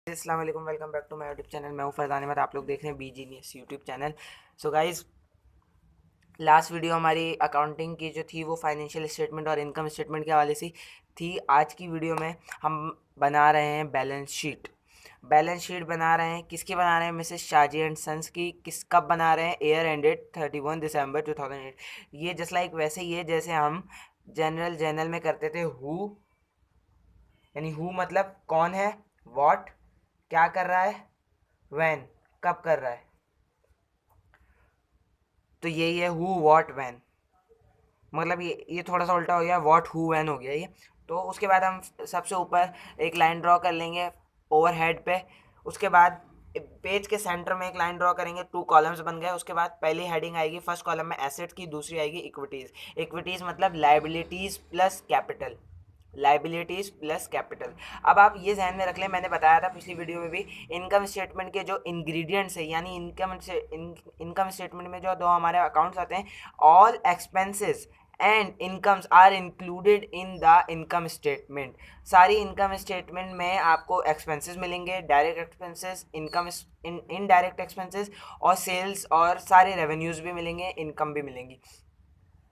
अस्सलाम वालेकुम, welcome back to my YouTube channel. मैं हूं फरजान अहमद, आप लोग देख रहे हैं BGenius YouTube channel. So guys, last video हमारी अकाउंटिंग की जो थी वो फाइनेंशियल स्टेटमेंट और इनकम स्टेटमेंट के हवाले से थी। आज की वीडियो में हम बना रहे हैं बैलेंस शीट। बैलेंस शीट बना रहे हैं, किसकी बना रहे हैं? मिसेस शाजी एंड सन्स की। किस कब बना रहे हैं? ईयर एंडेड 31 दिसंबर 2008। ये जस्ट लाइक वैसे ही है जैसे हम जनरल में करते थे। हु यानी हु मतलब कौन है, वॉट क्या कर रहा है, वैन कब कर रहा है। तो यही है हु वॉट वैन। मतलब ये थोड़ा सा उल्टा हो गया, वॉट हु वैन हो गया ये। तो उसके बाद हम सबसे ऊपर एक लाइन ड्रॉ कर लेंगे ओवरहेड पे। उसके बाद पेज के सेंटर में एक लाइन ड्रॉ करेंगे, 2 कॉलम्स बन गए। उसके बाद पहली हेडिंग आएगी फर्स्ट कॉलम में एसेट्स की, दूसरी आएगी इक्विटीज़। इक्विटीज़ मतलब liabilities plus capital. Liabilities plus capital. अब आप ये ध्यान में रख लें, मैंने बताया था पिछली वीडियो में भी, इनकम स्टेटमेंट के जो इंग्रेडिएंट्स है, यानी इनकम स्टेटमेंट में जो दो हमारे अकाउंट्स आते हैं, all expenses and incomes are included in the income statement. सारी इनकम स्टेटमेंट में आपको एक्सपेंसेस मिलेंगे, direct expenses, income indirect expenses और सेल्स और सारे रेवेन्यूज़ भी मिलेंगे, इनकम भी मिलेंगी।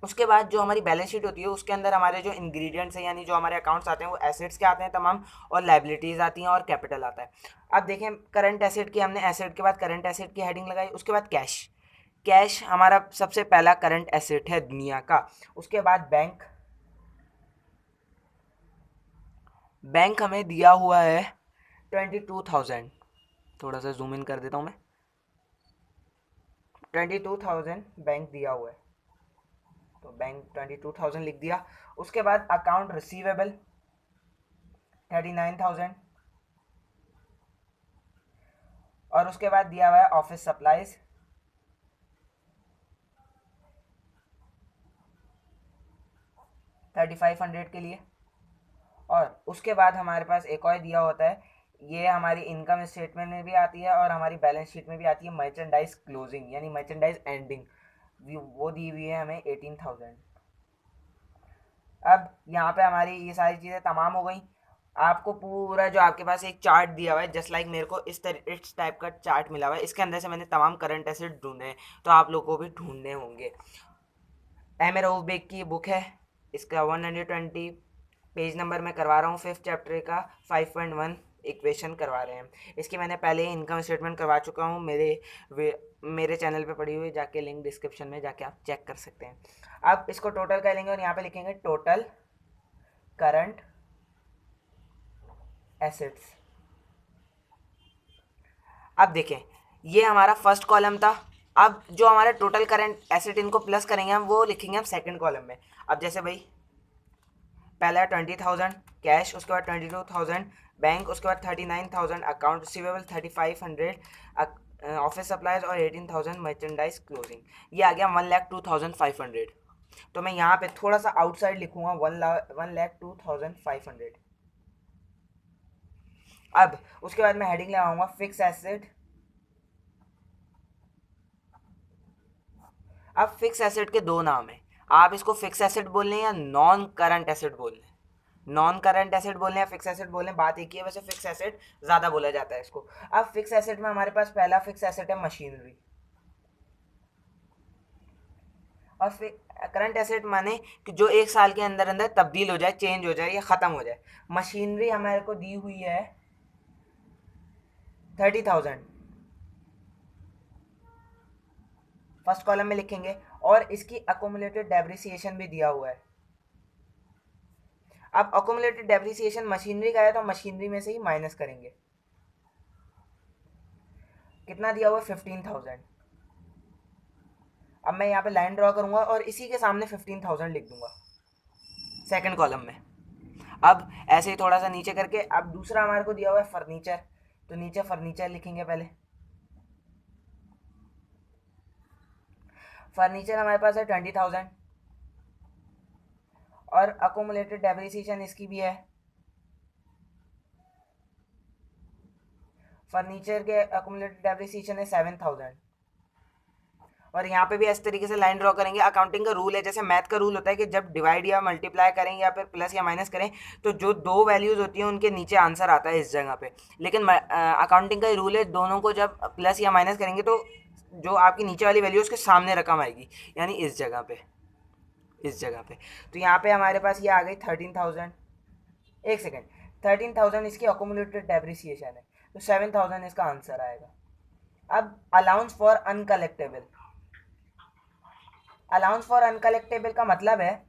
उसके बाद जो हमारी बैलेंस शीट होती है उसके अंदर हमारे जो इंग्रेडिएंट्स हैं, यानी जो हमारे अकाउंट्स आते हैं, वो एसेट्स के आते हैं तमाम, और लाइबिलिटीज़ आती हैं और कैपिटल आता है। अब देखें, करंट एसेट की हमने एसेट के बाद करंट एसेट की हेडिंग लगाई। उसके बाद कैश। कैश हमारा सबसे पहला करंट एसेट है दुनिया का। उसके बाद बैंक। बैंक हमें दिया हुआ है 22,000। थोड़ा सा जूम इन कर देता हूँ मैं। 22,000 बैंक दिया हुआ है, तो बैंक 22,000 लिख दिया। उसके बाद अकाउंट रिसीवेबल 39,000, और उसके बाद दिया हुआ है ऑफिस सप्लाईज 3,500 के लिए। और उसके बाद हमारे पास एक और दिया होता है, ये हमारी इनकम स्टेटमेंट में भी आती है और हमारी बैलेंस शीट में भी आती है, मर्चेंडाइज क्लोजिंग यानी मर्चेंडाइज एंडिंग। वो दी हुई है हमें 18,000। अब यहाँ पे हमारी ये सारी चीज़ें तमाम हो गई। आपको पूरा जो आपके पास एक चार्ट दिया हुआ है, जस्ट लाइक मेरे को इस टाइप का चार्ट मिला हुआ है, इसके अंदर से मैंने तमाम करंट एसेट ढूंढे हैं, तो आप लोगों को भी ढूंढने होंगे। एम रऊफ बेग की बुक है, इसका 120 पेज नंबर मैं करवा रहा हूँ, 5th चैप्टर का 5.1 इक्वेशन करवा रहे हैं। इसकी मैंने पहले ही इनकम स्टेटमेंट करवा चुका हूँ, मेरे चैनल पे पड़ी हुई, जाके लिंक डिस्क्रिप्शन में जाके आप चेक कर सकते हैं। अब इसको टोटल कर लेंगे और यहाँ पे लिखेंगे टोटल करंट एसेट्स। अब देखें, ये हमारा फर्स्ट कॉलम था। अब जो हमारा टोटल करंट एसेट, इनको प्लस करेंगे हम, वो लिखेंगे हम सेकंड कॉलम में। अब जैसे भाई पहला 20,000 कैश, उसके बाद 22,000 बैंक, उसके बाद 39,000 अकाउंट रिसीवेबल, 3,500 ऑफिस सप्लाईज और 18,000 मर्चेंडाइज क्लोजिंग। ये आ गया 1,02,500। तो मैं यहाँ पे थोड़ा सा आउटसाइड लिखूंगा 1,02,500। अब उसके बाद मैं हेडिंग लगाऊंगा फिक्स एसेट। अब फिक्स एसेट के दो नाम है, आप इसको फिक्स एसेट बोल लें या नॉन करंट एसेट बोल लें। नॉन करंट एसेट बोल लें या फिक्स एसेट बोल लें, बात एक ही है, वैसे फिक्स एसेट ज़्यादा बोला जाता है इसको। अब फिक्स एसेट में हमारे पास पहला फिक्स एसेट है मशीनरी। और करंट एसेट माने कि जो 1 साल के अंदर अंदर तब्दील हो जाए, चेंज हो जाए या ख़त्म हो जाए। मशीनरी हमारे को दी हुई है 30,000, फर्स्ट कॉलम में लिखेंगे, और इसकी अकोमुलेटेड डेप्रिसिएशन भी दिया हुआ है। अब अकोमुलेटेड डेप्रिसिएशन मशीनरी का है तो मशीनरी में से ही माइनस करेंगे। कितना दिया हुआ है? 15,000। अब मैं यहाँ पे लाइन ड्रॉ करूंगा और इसी के सामने 15,000 लिख दूंगा सेकंड कॉलम में। अब ऐसे ही थोड़ा सा नीचे करके, अब दूसरा हमारे को दिया हुआ है फर्नीचर, तो नीचे फर्नीचर लिखेंगे पहले। फर्नीचर हमारे पास है 20,000, और अकोमुलेटेड डेप्रिसिएशन इसकी भी है। फर्नीचर के अकोमुलेटेड डेप्रिसिएशन है 7,000, और यहाँ पे भी इस तरीके से लाइन ड्रॉ करेंगे। अकाउंटिंग का रूल है, जैसे मैथ का रूल होता है कि जब डिवाइड या मल्टीप्लाई करें या फिर प्लस या माइनस करें तो जो दो वैल्यूज़ होती हैं उनके नीचे आंसर आता है इस जगह पे। लेकिन अकाउंटिंग का रूल है, दोनों को जब प्लस या माइनस करेंगे तो जो आपकी नीचे वाली वैल्यू उसके सामने रकम आएगी, यानी इस जगह पे, इस जगह पे। तो यहाँ पे हमारे पास ये आ गई 13,000। एक सेकेंड, 13,000 इसकी अकोमुलेटेड डेप्रिसिएशन है, तो 7,000 इसका आंसर आएगा। अब allowance for uncollectible, allowance for uncollectible का मतलब है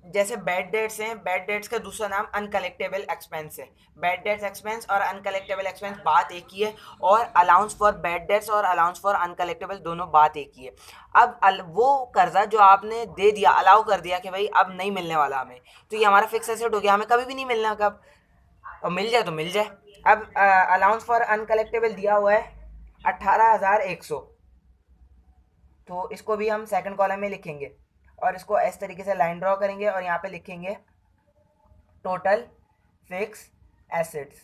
जैसे बैड डेट्स हैं, बैड डेट्स का दूसरा नाम अनकलेक्टेबल एक्सपेंस है। बैड डेट्स एक्सपेंस और अनकलेक्टेबल एक्सपेंस बात एक ही है, और अलाउंस फॉर बैड डेट्स और अलाउंस फॉर अनकलेक्टेबल दोनों बात एक ही है। अब वो कर्जा जो आपने दे दिया, अलाउ कर दिया कि भाई अब नहीं मिलने वाला हमें, तो ये हमारा फिक्स एसेट हो गया, हमें कभी भी नहीं मिलना, कब और मिल जाए तो मिल जाए। अब अलाउंस फॉर अनकलेक्टेबल दिया हुआ है 18,100, तो इसको भी हम सेकंड कॉलम में लिखेंगे और इसको इस तरीके से लाइन ड्रॉ करेंगे और यहाँ पे लिखेंगे टोटल फिक्स एसेट्स।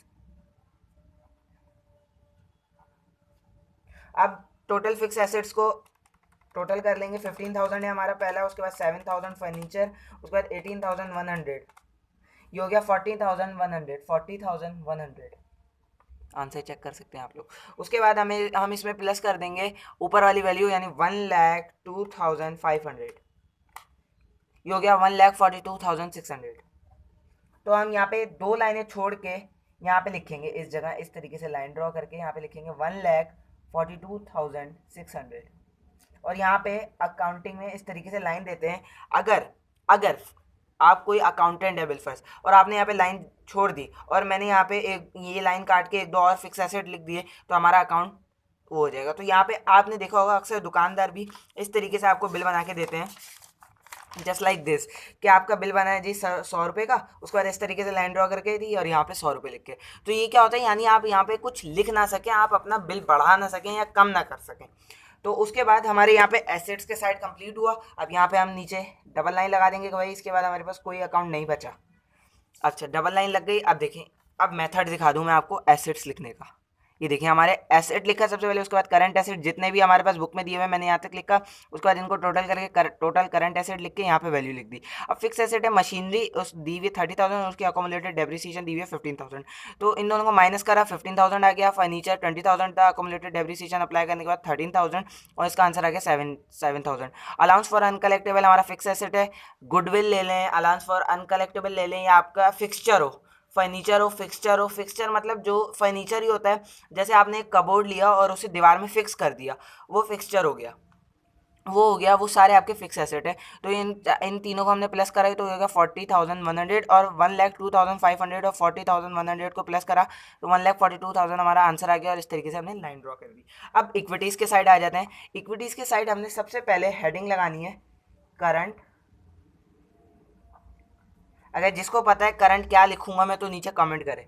अब टोटल फिक्स एसेट्स को टोटल कर लेंगे। 15,000 है हमारा पहला, उसके बाद 7,000 फर्नीचर, उसके बाद 18,100, ये हो गया 40,100, 40,100। आंसर चेक कर सकते हैं आप लोग। उसके बाद हम इसमें प्लस कर देंगे ऊपर वाली वैल्यू, यानी 1,02,500, ये हो गया 1,42,600। तो हम यहाँ पे दो लाइनें छोड़ के यहाँ पे लिखेंगे इस जगह, इस तरीके से लाइन ड्रॉ करके यहाँ पे लिखेंगे 1,42,600। और यहाँ पे अकाउंटिंग में इस तरीके से लाइन देते हैं, अगर अगर आप कोई अकाउंटेंट है बिलफर्ज और आपने यहाँ पे लाइन छोड़ दी और मैंने यहाँ पे एक ये लाइन काट के एक दो और फिक्स एसेट लिख दिए तो हमारा अकाउंट वो हो जाएगा। तो यहाँ पे आपने देखा होगा अक्सर दुकानदार भी इस तरीके से आपको बिल बना के देते हैं, जस्ट लाइक दिस, कि आपका बिल बना है जी 100 रुपये का, उसके बाद इस तरीके से लाइन ड्रॉ करके दी और यहाँ पे 100 रुपये लिख के। तो ये क्या होता है, यानी आप यहाँ पे कुछ लिख ना सकें, आप अपना बिल बढ़ा ना सकें या कम ना कर सकें। तो उसके बाद हमारे यहाँ पे एसेट्स के साइड कंप्लीट हुआ। अब यहाँ पे हम नीचे डबल लाइन लगा देंगे कि भाई इसके बाद हमारे पास कोई अकाउंट नहीं बचा। अच्छा, डबल लाइन लग गई। अब देखें, अब मेथड दिखा दूँ मैं आपको एसेट्स लिखने का। ये देखिए हमारे एसेट लिखा सबसे पहले, उसके बाद करंट एसेट जितने भी हमारे पास बुक में दिए हुए मैंने यहाँ तक लिखा, उसके बाद इनको टोटल करके टोटल करंट एसेट लिख के यहाँ पे वैल्यू लिख दी। अब फिक्स एसेट है मशीनरी, उस दी हुई 30,000, उसकी अकोमुलेटेड डेप्रिसिएशन दी हुई है 15,000, तो इन दोनों को माइनस करा 15,000 आ गया। फर्नीचर 20,000 था, अकोमुलेटेड डेप्रिसिएशन अप्लाई करने के बाद 13,000 और इसका आंसर आ गया 7,000। अलाउंस फॉर अनकलेक्टेबल हमारा फिक्स एसेट है, गुडविल ले लें, अलाउंस फॉर अनकलेक्टेबल ले लें, या आपका फिक्सचर हो, फर्नीचर हो, फिक्सचर हो। फिक्सचर मतलब जो फर्नीचर ही होता है, जैसे आपने एक कबोर्ड लिया और उसे दीवार में फिक्स कर दिया, वो फिक्सचर हो गया, वो हो गया, वो सारे आपके फिक्स एसेट है। तो इन तीनों को हमने प्लस करा तो हो गया 40,100 और 1,02,500 और 40,100 को प्लस करा तो 1,42,000 हमारा आंसर आ गया। और इस तरीके से हमने लाइन ड्रॉ कर दी। अब इक्विटीज़ के साइड आ जाते हैं। इक्विटीज़ के साइड हमने सबसे पहले हेडिंग लगानी है करंट। अगर जिसको पता है करंट क्या लिखूंगा मैं तो नीचे कमेंट करें।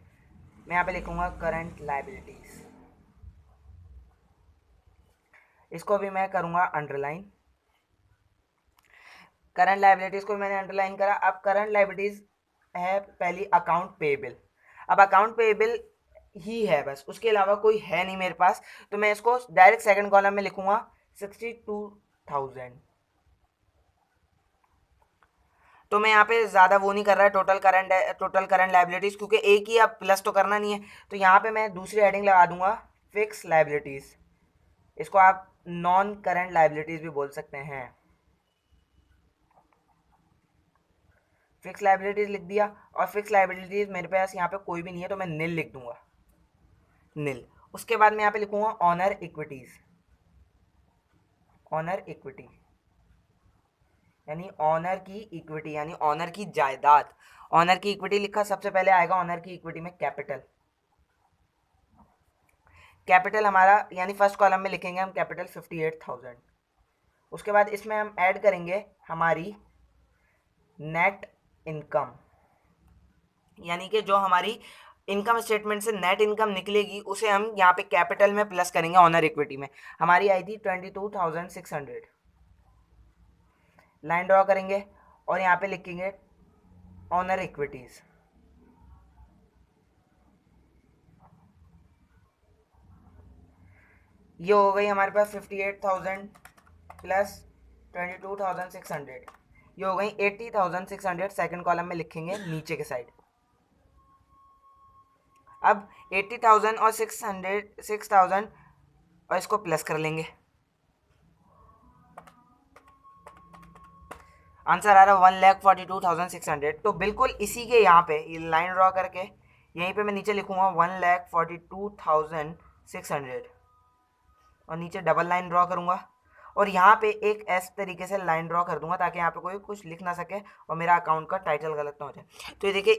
मैं यहाँ पे लिखूंगा करंट लायबिलिटीज, इसको भी मैं करूँगा अंडरलाइन। करंट लायबिलिटीज को मैंने अंडरलाइन करा। अब करंट लायबिलिटीज है पहली अकाउंट पेएबल। अब अकाउंट पेएबल ही है बस, उसके अलावा कोई है नहीं मेरे पास, तो मैं इसको डायरेक्ट सेकंड कॉलम में लिखूंगा 62,000। तो मैं यहाँ पे ज़्यादा वो नहीं कर रहा है टोटल करंट लायबिलिटीज़, क्योंकि एक ही अब प्लस तो करना नहीं है। तो यहाँ पे मैं दूसरी हेडिंग लगा दूंगा फिक्स लायबिलिटीज़, इसको आप नॉन करंट लायबिलिटीज़ भी बोल सकते हैं। फिक्स लायबिलिटीज़ लिख दिया, और फिक्स लायबिलिटीज़ मेरे पास यहाँ पे कोई भी नहीं है तो मैं नील लिख दूंगा, नील। उसके बाद मैं यहाँ पे लिखूंगा ऑनर इक्विटीज़, ऑनर इक्विटी यानी ऑनर की इक्विटी, यानी ऑनर की जायदाद। ऑनर की इक्विटी लिखा, सबसे पहले आएगा ऑनर की इक्विटी में कैपिटल। कैपिटल हमारा यानी फर्स्ट कॉलम में लिखेंगे हम कैपिटल 58,000। उसके बाद इसमें हम ऐड करेंगे हमारी नेट इनकम, यानी कि जो हमारी इनकम स्टेटमेंट से नेट इनकम निकलेगी उसे हम यहाँ पे कैपिटल में प्लस करेंगे। ऑनर इक्विटी में हमारी आई थी 22,600। लाइन ड्रॉ करेंगे और यहाँ पे लिखेंगे ऑनर इक्विटीज़। ये हो गई हमारे पास 58,000 प्लस 22,600, ये हो गई 80,600 सेकंड कॉलम में लिखेंगे नीचे के साइड। अब 80,000 और 6,000 और इसको प्लस कर लेंगे, आंसर आ रहा है 1,42,600। तो बिल्कुल इसी के यहाँ पे ये लाइन ड्रॉ करके यहीं पे मैं नीचे लिखूंगा 1,42,600 और नीचे डबल लाइन ड्रॉ करूंगा और यहाँ पे एक एस तरीके से लाइन ड्रॉ कर दूंगा ताकि यहाँ पे कोई कुछ लिख ना सके और मेरा अकाउंट का टाइटल गलत ना हो जाए। तो ये देखिए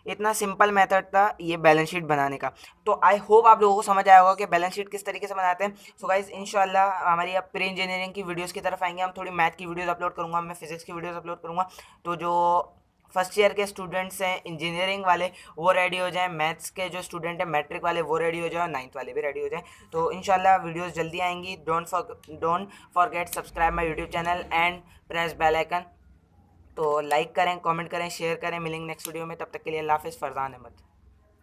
इतना सिंपल मेथड था ये बैलेंस शीट बनाने का। तो आई होप आप लोगों को समझ आया होगा कि बैलेंस शीट किस तरीके से बनाते हैं। सो गाइस इंशाल्लाह हमारी अब प्री इंजीनियरिंग की वीडियोस की तरफ आएंगे, हम थोड़ी मैथ की वीडियोस अपलोड करूँगा, मैं फिजिक्स की वीडियोस अपलोड करूँगा। तो जो फर्स्ट ईयर के स्टूडेंट्स हैं इंजीनियरिंग वाले वो रेडी हो जाएं, मैथ्स के जो स्टूडेंट हैं मैट्रिक वाले वो रेडी हो जाएं और 9th वाले भी रेडी हो जाएं। तो इंशाल्लाह वीडियोस जल्दी आएंगी। Don't forget subscribe my YouTube channel and press bell icon. तो लाइक करें, कमेंट करें, शेयर करें। मिलेंगे नेक्स्ट वीडियो में, तब तक के लिए अल्लाह हाफिज़। फरजान अहमद।